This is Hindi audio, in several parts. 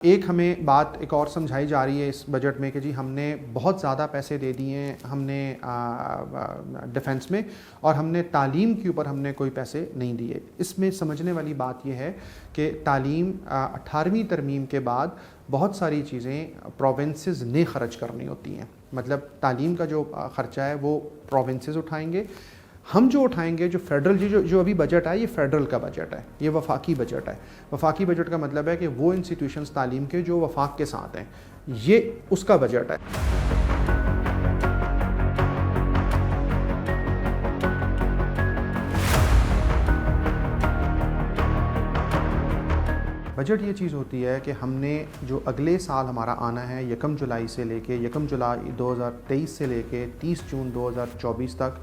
एक हमें बात एक और समझाई जा रही है इस बजट में कि जी हमने बहुत ज़्यादा पैसे दे दिए हैं हमने डिफेंस में और हमने तालीम के ऊपर हमने कोई पैसे नहीं दिए। इसमें समझने वाली बात यह है कि तालीम 18वीं तरमीम के बाद बहुत सारी चीज़ें प्रोविंसेस ने ख़र्च करनी होती हैं। मतलब तालीम का जो ख़र्चा है वो प्रोविंसेस उठाएंगे, हम जो उठाएंगे जो फेडरल जो अभी बजट है ये फेडरल का बजट है, ये वफाकी बजट है। वफाकी बजट का मतलब है कि वो इंस्टीट्यूशंस तालीम के जो वफाक के साथ हैं, ये उसका बजट है। बजट ये चीज़ होती है कि हमने जो अगले साल हमारा आना है 1 जुलाई से लेके 1 जुलाई 2023 से लेके 30 जून 2024 तक,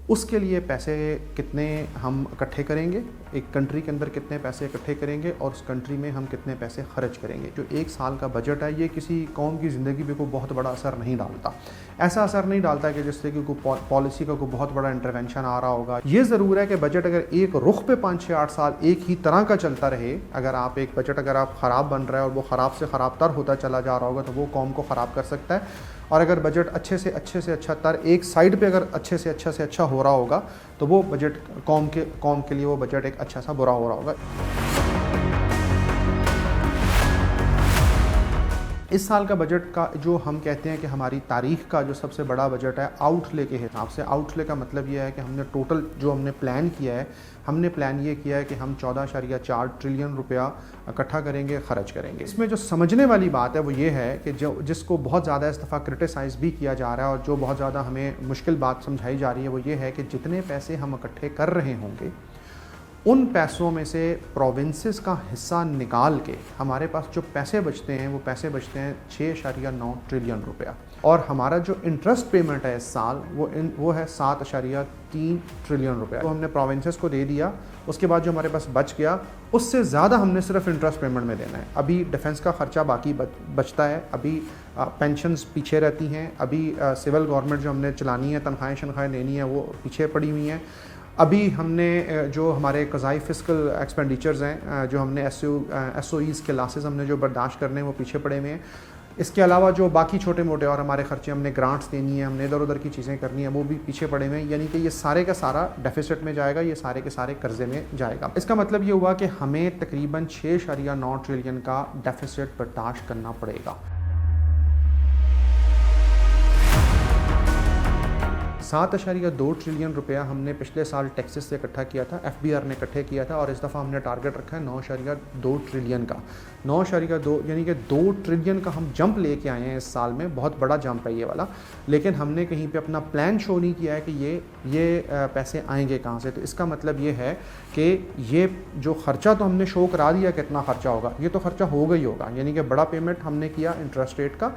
उसके लिए पैसे कितने हम इकट्ठे करेंगे, एक कंट्री के अंदर कितने पैसे इकट्ठे करेंगे और उस कंट्री में हम कितने पैसे खर्च करेंगे। जो एक साल का बजट है ये किसी कौम की ज़िंदगी पे कोई बहुत बड़ा असर नहीं डालता। ऐसा असर नहीं डालता कि जिससे कि कोई पॉलिसी का कोई बहुत बड़ा इंटरवेंशन आ रहा होगा। ये ज़रूर है कि बजट अगर एक रुख पे 5, 6, 8 साल एक ही तरह का चलता रहे, अगर आप एक बजट अगर आप ख़राब बन रहा है और वो ख़राब से ख़राब तर होता चला जा रहा होगा तो वो कौम को ख़राब कर सकता है। और अगर बजट अच्छे से अच्छा तर एक साइड पे अगर अच्छे से अच्छा हो रहा होगा तो वो बजट कौम के लिए वो बजट एक अच्छा सा बुरा हो रहा होगा। इस साल का बजट का जो हम कहते हैं कि हमारी तारीख का जो सबसे बड़ा बजट है आउटले के हिसाब से। आउटले का मतलब ये है कि हमने टोटल जो हमने प्लान किया है, हमने प्लान ये किया है कि हम 14.4 ट्रिलियन रुपया इकट्ठा करेंगे, ख़र्च करेंगे। इसमें जो समझने वाली बात है वो ये है कि जो जिसको बहुत ज़्यादा इस दफ़ा क्रिटिसाइज़ भी किया जा रहा है और जो बहुत ज़्यादा हमें मुश्किल बात समझाई जा रही है वो ये है कि जितने पैसे हम इकट्ठे कर रहे होंगे उन पैसों में से प्रोविंसेस का हिस्सा निकाल के हमारे पास जो पैसे बचते हैं वो पैसे बचते हैं 6.9 ट्रिलियन रुपया। और हमारा जो इंटरेस्ट पेमेंट है इस साल वो है 7.3 ट्रिलियन रुपया। तो हमने प्रोविंसेस को दे दिया, उसके बाद जो हमारे पास बच गया उससे ज़्यादा हमने सिर्फ इंटरेस्ट पेमेंट में देना है। अभी डिफेंस का ख़र्चा बाकी बचता है, अभी पेंशन्स पीछे रहती हैं, अभी सिविल गवर्नमेंट जो हमने चलानी है, तनख्वाहें शनख्वाहें लेनी है वो पीछे पड़ी हुई हैं। अभी हमने जो हमारे कज़ाई फिस्कल एक्सपेंडिचर्स हैं, जो हमने SOEs के लासेस हमने जो बर्दाश्त करने हैं वो पीछे पड़े हुए हैं। इसके अलावा जो बाकी छोटे मोटे और हमारे खर्चे, हमने ग्रांट्स देनी है, हमने इधर उधर की चीज़ें करनी है, वो भी पीछे पड़े हुए हैं। यानी कि ये सारे का सारा डेफिसिट में जाएगा, ये सारे के सारे कर्जे में जाएगा। इसका मतलब ये हुआ कि हमें तकरीबन 6.9 ट्रिलियन का डेफिसिट बर्दाश्त करना पड़ेगा। 7.2 ट्रिलियन रुपया हमने पिछले साल टैक्सेस से इकट्ठा किया था, FBR ने इकट्ठे किया था और इस दफ़ा हमने टारगेट रखा है 9.2 ट्रिलियन का। 9.2 यानी कि 2 ट्रिलियन का हम जंप लेके आए हैं इस साल में। बहुत बड़ा जंप है ये वाला, लेकिन हमने कहीं पे अपना प्लान शो नहीं किया है कि ये पैसे आएंगे कहाँ से। तो इसका मतलब ये है कि ये जो ख़र्चा तो हमने शो करा दिया कितना ख़र्चा होगा, ये तो ख़र्चा होगा ही होगा। यानी कि बड़ा पेमेंट हमने किया इंटरेस्ट रेट का,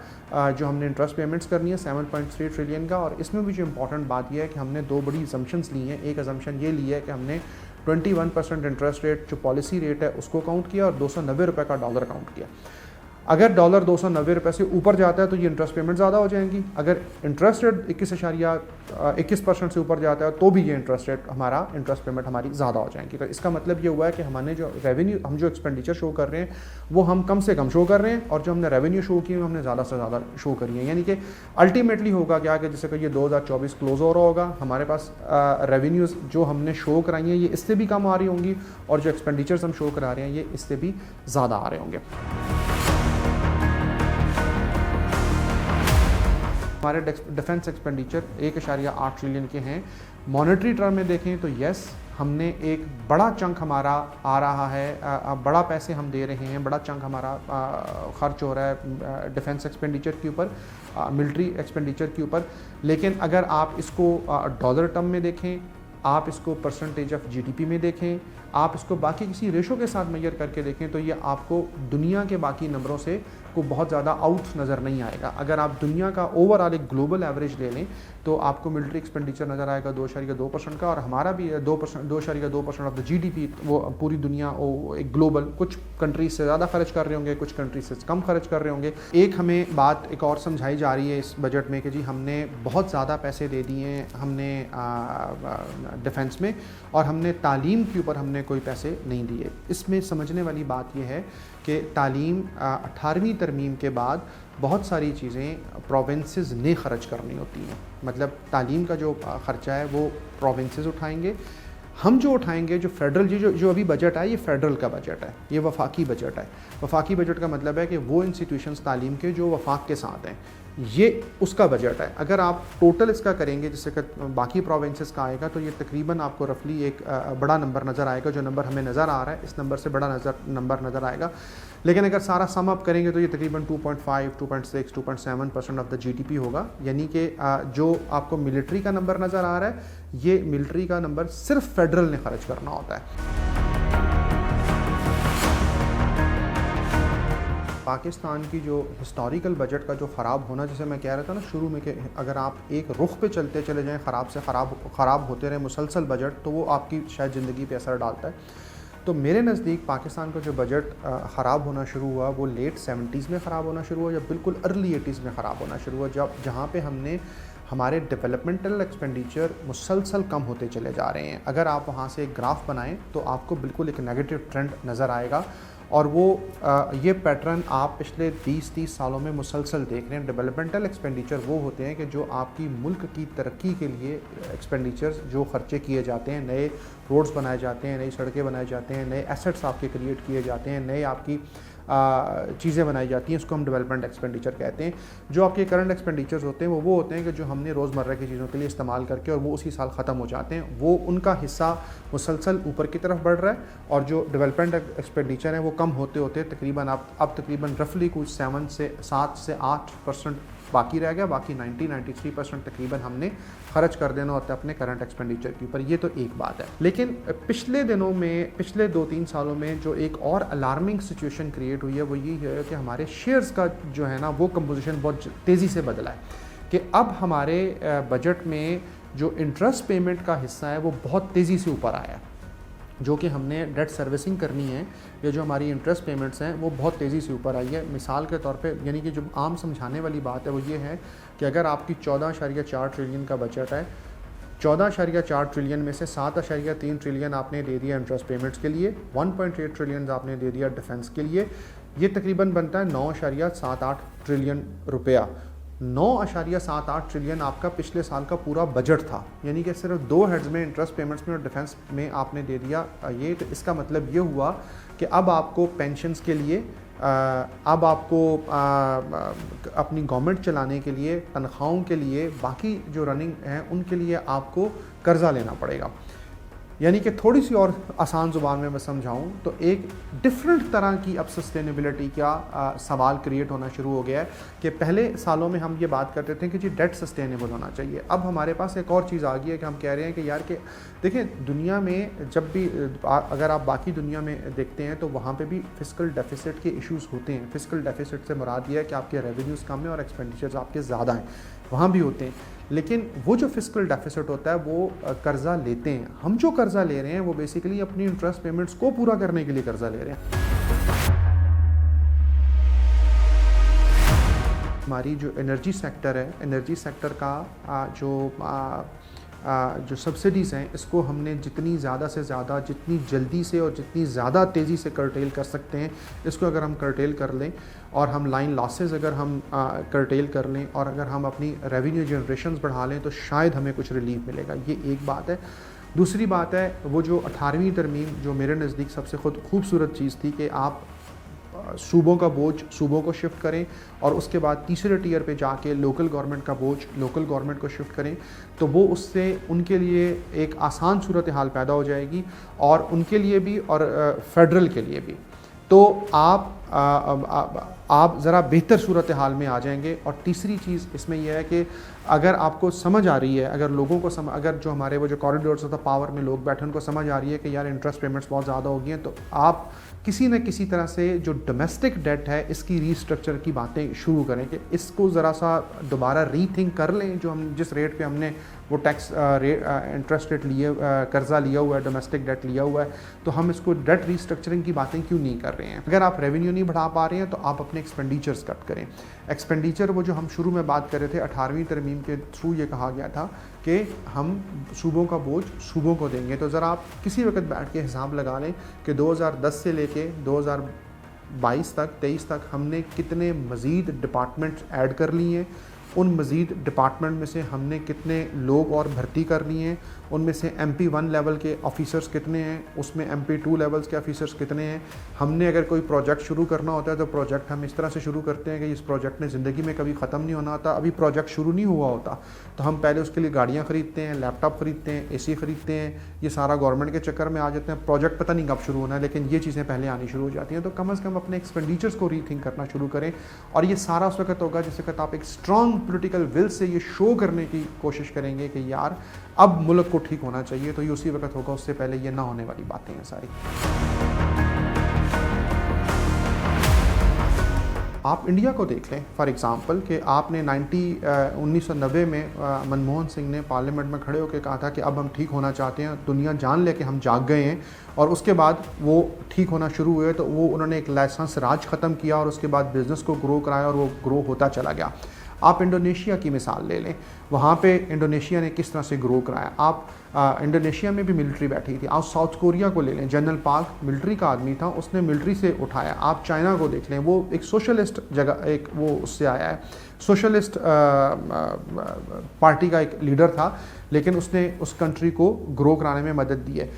जो हमने इंटरेस्ट पेमेंट्स करनी है 7.3 ट्रिलियन का। और इसमें भी जो इंपॉर्टेंट बात यह है कि हमने दो बड़ी असम्पशंस ली हैं। एक असम्पशन ये ली है कि हमने 21% इंटरेस्ट रेट जो पॉलिसी रेट है उसको काउंट किया और 290 रुपये का डॉलर काउंट किया। अगर डॉलर 290 रुपये से ऊपर जाता है तो ये इंटरेस्ट पेमेंट ज़्यादा हो जाएंगी। अगर इंटरेस्ट रेट 21% से ऊपर जाता है तो भी ये इंटरेस्ट रेट हमारा इंटरेस्ट पेमेंट हमारी ज़्यादा हो जाएंगी। तो इसका मतलब ये हुआ है कि हमने जो रेवेन्यू, हम जो एक्सपेंडिचर शो कर रहे हैं वो हम कम से कम शो कर रहे हैं और जो हमने रेवेन्यू शो की है हमने ज़्यादा से ज़्यादा शो करी है। यानी कि अल्टीमेटली होगा क्या कि जैसे कि ये 2024 क्लोज हो रहा होगा, हमारे पास रेवेन्यूज़ जो हमने शो कराई हैं ये इससे भी कम आ रही होंगी और जो एक्सपेंडिचर्स हम शो करा रहे हैं ये इससे भी ज़्यादा आ रहे होंगे। हमारे डिफेंस एक्सपेंडिचर 1.8 ट्रिलियन के हैं। मॉनेटरी टर्म में देखें तो यस, हमने एक बड़ा चंक हमारा आ रहा है, बड़ा पैसे हम दे रहे हैं, बड़ा चंक हमारा खर्च हो रहा है डिफेंस एक्सपेंडिचर के ऊपर, मिलिट्री एक्सपेंडिचर के ऊपर। लेकिन अगर आप इसको डॉलर टर्म में देखें, आप इसको परसेंटेज ऑफ GDP में देखें, आप इसको बाकी किसी रेशो के साथ मेजर करके देखें तो ये आपको दुनिया के बाकी नंबरों से को बहुत ज़्यादा आउट नज़र नहीं आएगा। अगर आप दुनिया का ओवरऑल एक ग्लोबल एवरेज ले लें तो आपको मिलिट्री एक्सपेंडिचर नज़र आएगा 2.2% का, और हमारा भी 2.2% ऑफ द GDP वो पूरी दुनिया एक ग्लोबल, कुछ कंट्रीज से ज़्यादा खर्च कर रहे होंगे, कुछ कंट्रीज से कम खर्च कर रहे होंगे। एक हमें बात एक और समझाई जा रही है इस बजट में कि जी हमने बहुत ज़्यादा पैसे दे दिए हैं हमने डिफेंस में और हमने तालीम के ऊपर हमने कोई पैसे नहीं दिए। इसमें समझने वाली बात यह है कि तालीम 18वीं तरमीम के बाद बहुत सारी चीज़ें प्रोविंसेस ने ख़र्च करनी होती हैं। मतलब तालीम का जो ख़र्चा है वो प्रोविंसेस उठाएंगे, हम जो उठाएंगे जो फेडरल जो अभी बजट है ये फेडरल का बजट है, ये वफाकी बजट है। वफाकी बजट का मतलब है कि वो इंस्टीट्यूशंस तालीम के जो वफाक के साथ हैं, ये उसका बजट है। अगर आप टोटल इसका करेंगे जिससे कि बाकी प्रोविंसेस का आएगा तो ये तकरीबन आपको रफली एक बड़ा नंबर नज़र आएगा। जो नंबर हमें नज़र आ रहा है इस नंबर से बड़ा नंबर नज़र आएगा, लेकिन अगर सारा सम अप करेंगे तो ये तकरीबन 2.5, 2.6, 2.7% ऑफ द GDP होगा। यानी कि जो आपको मिलिट्री का नंबर नज़र आ रहा है ये मिलिट्री का नंबर सिर्फ फेडरल ने खर्च करना होता है। पाकिस्तान की जो हिस्टोरिकल बजट का जो ख़राब होना, जैसे मैं कह रहा था ना शुरू में कि अगर आप एक रुख पे चलते चले जाएं ख़राब से ख़राब होते रहे मुसलसल बजट, तो वो आपकी शायद ज़िंदगी पे असर डालता है। तो मेरे नज़दीक पाकिस्तान का जो बजट ख़राब होना शुरू हुआ वो लेट 70s में ख़राब होना शुरू हुआ या बिल्कुल अर्ली 80s में ख़राब होना शुरू हुआ, जहाँ पे हमने हमारे डेवलपमेंटल एक्सपेंडिचर मुसलसल कम होते चले जा रहे हैं। अगर आप वहाँ से एक ग्राफ बनाएं तो आपको बिल्कुल एक नेगेटिव ट्रेंड नज़र आएगा, और वो ये पैटर्न आप पिछले 20-30 सालों में मुसलसल देख रहे हैं। डेवलपमेंटल एक्सपेंडिचर वो होते हैं कि जो आपकी मुल्क की तरक्की के लिए एक्सपेंडिचर्स जो खर्चे किए जाते हैं, नए रोड्स बनाए जाते हैं, नई सड़कें बनाए जाते हैं, नए एसेट्स आपके क्रिएट किए जाते हैं, नए आपकी चीज़ें बनाई जाती हैं, उसको हम डेवलपमेंट एक्सपेंडिचर कहते हैं। जो आपके करंट एक्सपेंडिचर्स होते हैं वो होते हैं कि जो हमने रोज़मर्रा की चीज़ों के लिए इस्तेमाल करके और वो उसी साल ख़त्म हो जाते हैं, वो उनका हिस्सा मुसलसल ऊपर की तरफ बढ़ रहा है। और जो डेवलपमेंट एक्सपेंडिचर है वो कम होते होते तकरीबन अब तकरीबन रफली कुछ 7 से 8% बाकी रह गया। बाकी 93% तकरीबन हमने खर्च कर देना होता है अपने करंट एक्सपेंडिचर के ऊपर। ये तो एक बात है, लेकिन पिछले दिनों में, पिछले 2-3 सालों में जो एक और अलार्मिंग सिचुएशन क्रिएट हुई है वो ये है कि हमारे शेयर्स का जो है ना वो कंपोजिशन बहुत तेज़ी से बदला है कि अब हमारे बजट में जो इंटरेस्ट पेमेंट का हिस्सा है वो बहुत तेज़ी से ऊपर आया है। जो कि हमने डेट सर्विसिंग करनी है या जो हमारी इंटरेस्ट पेमेंट्स हैं वो बहुत तेज़ी से ऊपर आई है। मिसाल के तौर पे यानी कि जो आम समझाने वाली बात है वो ये है कि अगर आपकी 14.4 ट्रिलियन का बजट है, 14.4 ट्रिलियन में से 7.3 ट्रिलियन आपने दे दिया इंटरेस्ट पेमेंट्स के लिए, 1.8 ट्रिलियन आपने दे दिया डिफेंस के लिए, ये तकरीबन बनता है 9.78 ट्रिलियन रुपया। 9.78 ट्रिलियन आपका पिछले साल का पूरा बजट था। यानी कि सिर्फ 2 हेड्स में, इंटरेस्ट पेमेंट्स में और डिफेंस में आपने दे दिया ये। तो इसका मतलब ये हुआ कि अब आपको पेंशन्स के लिए, अब आपको अपनी गवर्नमेंट चलाने के लिए, तनख्वाहों के लिए, बाकी जो रनिंग हैं उनके लिए आपको कर्ज़ा लेना पड़ेगा। यानी कि थोड़ी सी और आसान ज़ुबान में मैं समझाऊँ तो एक डिफरेंट तरह की अब सस्टेनेबिलिटी का सवाल क्रिएट होना शुरू हो गया है कि पहले सालों में हम ये बात करते थे कि जी डेट सस्टेनेबल होना चाहिए। अब हमारे पास एक और चीज़ आ गई है कि हम कह रहे हैं कि यार कि देखें, दुनिया में जब भी अगर आप बाकी दुनिया में देखते हैं तो वहाँ पे भी फिस्कल डेफिसिट के इश्यूज़ होते हैं। फिस्कल डेफिसिट से मुराद ये है कि आपके रेवेन्यूज़ कम हैं और एक्सपेंडिचर्स आपके ज़्यादा हैं, वहाँ भी होते हैं। लेकिन वो जो फिस्कल डेफिसिट होता है वो कर्ज़ा लेते हैं। हम जो कर्ज़ा ले रहे हैं वो बेसिकली अपनी इंटरेस्ट पेमेंट्स को पूरा करने के लिए कर्ज़ा ले रहे हैं। हमारी जो एनर्जी सेक्टर है, एनर्जी सेक्टर का जो सब्सिडीज़ हैं इसको हमने जितनी ज़्यादा से ज़्यादा, जितनी जल्दी से और जितनी ज़्यादा तेज़ी से कर्टेल कर सकते हैं, इसको अगर हम कर्टेल कर लें और हम लाइन लॉसेस अगर हम कर्टेल कर लें और अगर हम अपनी रेवेन्यू जनरेशंस बढ़ा लें तो शायद हमें कुछ रिलीफ मिलेगा। ये एक बात है। दूसरी बात है वो जो 18वीं तरमीम जो मेरे नज़दीक सबसे खूबसूरत चीज़ थी कि आप सूबों का बोझ सूबों को शिफ्ट करें और उसके बाद तीसरे टियर पे जाके लोकल गवर्नमेंट का बोझ लोकल गवर्नमेंट को शिफ्ट करें, तो वो उससे उनके लिए एक आसान सूरत हाल पैदा हो जाएगी और उनके लिए भी और फेडरल के लिए भी। तो आप ज़रा बेहतर सूरत हाल में आ जाएंगे। और तीसरी चीज़ इसमें यह है कि अगर आपको समझ आ रही है, अगर लोगों को अगर जो हमारे वो जो कॉरिडोर्स ऑफ द पावर में लोग बैठे उनको समझ आ रही है कि यार इंटरेस्ट पेमेंट्स बहुत ज़्यादा हो गई हैं, तो आप किसी न किसी तरह से जो डोमेस्टिक डेट है इसकी रीस्ट्रक्चर की बातें शुरू करें कि इसको ज़रा सा दोबारा रीथिंक कर लें। जो हम जिस रेट पे हमने वो टैक्स इंटरेस्ट रेट लिए कर्ज़ा लिया हुआ है, डोमेस्टिक डेट लिया हुआ है, तो हम इसको डेट रीस्ट्रक्चरिंग की बातें क्यों नहीं कर रहे हैं। अगर आप रेवेन्यू नहीं बढ़ा पा रहे हैं तो आप अपने एक्सपेंडिचर्स कट करें। एक्सपेंडिचर वो जो हम शुरू में बात कर रहे थे 18वीं तरमीम के थ्रू ये कहा गया था कि हम सूबों का बोझ सूबों को देंगे। तो ज़रा आप किसी वक्त बैठ के हिसाब लगा लें कि 2010 से लेके 22 तक 23 तक हमने कितने मज़ीद डिपार्टमेंट्स ऐड कर लिए हैं, उन मज़ीद डिपार्टमेंट में से हमने कितने लोग और भर्ती कर लिए हैं, उनमें से MP1 लेवल के ऑफ़िसर्स कितने हैं, उसमें MP2 लेवल्स के ऑफ़िसर्स कितने हैं। हमने अगर कोई प्रोजेक्ट शुरू करना होता है तो प्रोजेक्ट हम इस तरह से शुरू करते हैं कि इस प्रोजेक्ट ने ज़िंदगी में कभी ख़त्म नहीं होना होता, अभी प्रोजेक्ट शुरू नहीं हुआ होता तो हम पहले उसके लिए गाड़ियाँ ख़रीदते हैं, लैपटॉप ख़रीदते हैं, AC ख़रीदते हैं, ये सारा गवर्नमेंट के चक्कर में आ जाते हैं। प्रोजेक्ट पता नहीं कब शुरू होना है, लेकिन ये चीज़ें पहले आनी शुरू हो जाती हैं। तो कम से कम अपने एक्सपेंडिचर्स को रीथिंक करना शुरू करें, और ये सारा उस वक्त होगा जिस वक्त आप एक स्ट्रॉन्ग पोलिटिकल विल से ये शो करने की कोशिश करेंगे कि यार अब मुल्क को ठीक होना चाहिए, तो ये उसी वक्त होगा, उससे पहले ये ना होने वाली बातें हैं सारी। आप इंडिया को देख लें फॉर एग्ज़ाम्पल कि आपने 1990 में मनमोहन सिंह ने पार्लियामेंट में खड़े होकर कहा था कि अब हम ठीक होना चाहते हैं, दुनिया जान ले कि हम जाग गए हैं, और उसके बाद वो ठीक होना शुरू हुए तो वो उन्होंने एक लाइसेंस राज ख़त्म किया और उसके बाद बिज़नेस को ग्रो कराया और वो ग्रो होता चला गया। आप इंडोनेशिया की मिसाल ले लें, वहाँ पे इंडोनेशिया ने किस तरह से ग्रो कराया। आप इंडोनेशिया में भी मिलिट्री बैठी थी। आप साउथ कोरिया को ले लें, जनरल पार्क मिलिट्री का आदमी था, उसने मिलिट्री से उठाया। आप चाइना को देख लें, वो एक सोशलिस्ट जगह, एक वो उससे आया है, सोशलिस्ट पार्टी का एक लीडर था, लेकिन उसने उस कंट्री को ग्रो कराने में मदद दी है।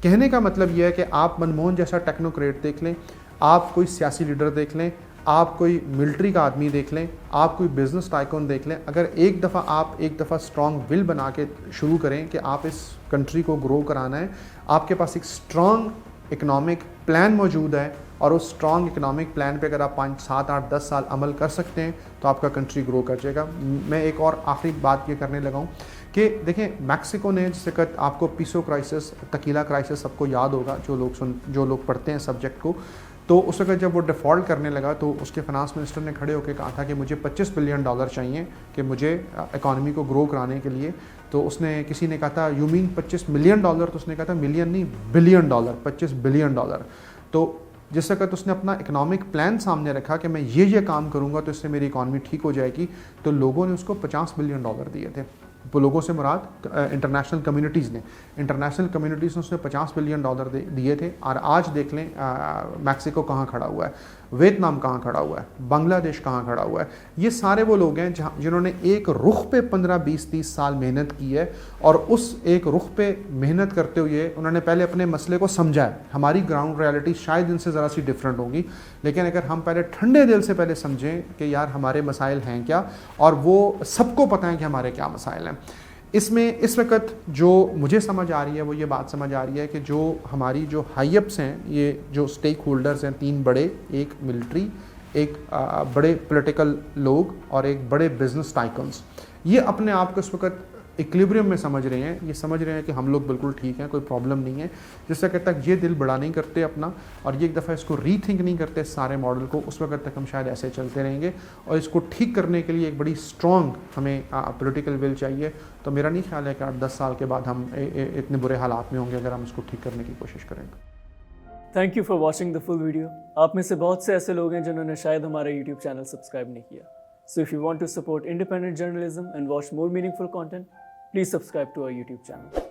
कहने का मतलब यह है कि आप मनमोहन जैसा टेक्नोक्रेट देख लें, आप कोई सियासी लीडर देख लें, आप कोई मिलिट्री का आदमी देख लें, आप कोई बिज़नेस टाइकून देख लें, अगर एक दफ़ा स्ट्रॉन्ग विल बना के शुरू करें कि आप इस कंट्री को ग्रो कराना है, आपके पास एक स्ट्रॉन्ग इकनॉमिक प्लान मौजूद है, और उस स्ट्रॉन्ग इकनॉमिक प्लान पे अगर आप 5, 7, 8, 10 साल अमल कर सकते हैं तो आपका कंट्री ग्रो कर जाएगा। मैं एक और आखिरी बात ये करने लगा हूँ कि देखें, मैक्सिको ने जिस वक्त आपको पीसो क्राइसिस, तकीला क्राइसिस सबको याद होगा, जो लोग पढ़ते हैं सब्जेक्ट को, तो उस वक्त जब वो डिफ़ॉल्ट करने लगा तो उसके फाइनेंस मिनिस्टर ने खड़े होकर कहा था कि मुझे $25 बिलियन चाहिए कि मुझे इकॉनमी को ग्रो कराने के लिए। तो उसने, किसी ने कहा था यू मीन $25 मिलियन, तो उसने कहा था मिलियन नहीं, $बिलियन, $25 बिलियन। तो जिस वक्त उसने अपना इकनॉमिक प्लान सामने रखा कि मैं ये काम करूँगा तो इससे मेरी इकॉनमी ठीक हो जाएगी, तो लोगों ने उसको $50 बिलियन दिए थे। वो लोगों से मुराद इंटरनेशनल कम्युनिटीज़ ने उसने $50 बिलियन दिए थे। और आज देख लें मैक्सिको कहाँ खड़ा हुआ है, वियतनाम कहाँ खड़ा हुआ है, बांग्लादेश कहाँ खड़ा हुआ है। ये सारे वो लोग हैं जिन्होंने एक रुख पे 15, 20, 30 साल मेहनत की है, और उस एक रुख पे मेहनत करते हुए उन्होंने पहले अपने मसले को समझा है। हमारी ग्राउंड रियलिटी शायद इनसे ज़रा सी डिफरेंट होगी, लेकिन अगर हम पहले ठंडे दिल से पहले समझें कि यार हमारे मसाइल हैं क्या, और वो सबको पता है कि हमारे क्या मसाइल हैं। इसमें इस वक्त जो मुझे समझ आ रही है वो ये बात समझ आ रही है कि जो हमारी जो हाईअप्स हैं, ये जो स्टेक होल्डर्स हैं, 3 बड़े, एक मिलिट्री, एक बड़े पॉलिटिकल लोग और एक बड़े बिजनेस टाइकन्स, ये अपने आप को इस वक्त इक्विलिब्रियम में समझ रहे हैं। ये समझ रहे हैं कि हम लोग बिल्कुल ठीक हैं, कोई प्रॉब्लम नहीं है। जिस वक्त तक ये दिल बड़ा नहीं करते अपना, और ये एक दफ़ा इसको रीथिंक नहीं करते सारे मॉडल को, उस वक्त तक हम शायद ऐसे चलते रहेंगे। और इसको ठीक करने के लिए एक बड़ी स्ट्रॉन्ग हमें पॉलिटिकल विल चाहिए। तो मेरा नहीं ख्याल है कि 8-10 साल के बाद हम इतने बुरे हालात में होंगे अगर हम इसको ठीक करने की कोशिश करेंगे। Thank you for watching the full video. आप में से बहुत से ऐसे लोग हैं जिन्होंने शायद हमारा यूट्यूब चैनल सब्सक्राइब नहीं किया। So if you want to support independent journalism and watch more meaningful content, please subscribe to our YouTube channel.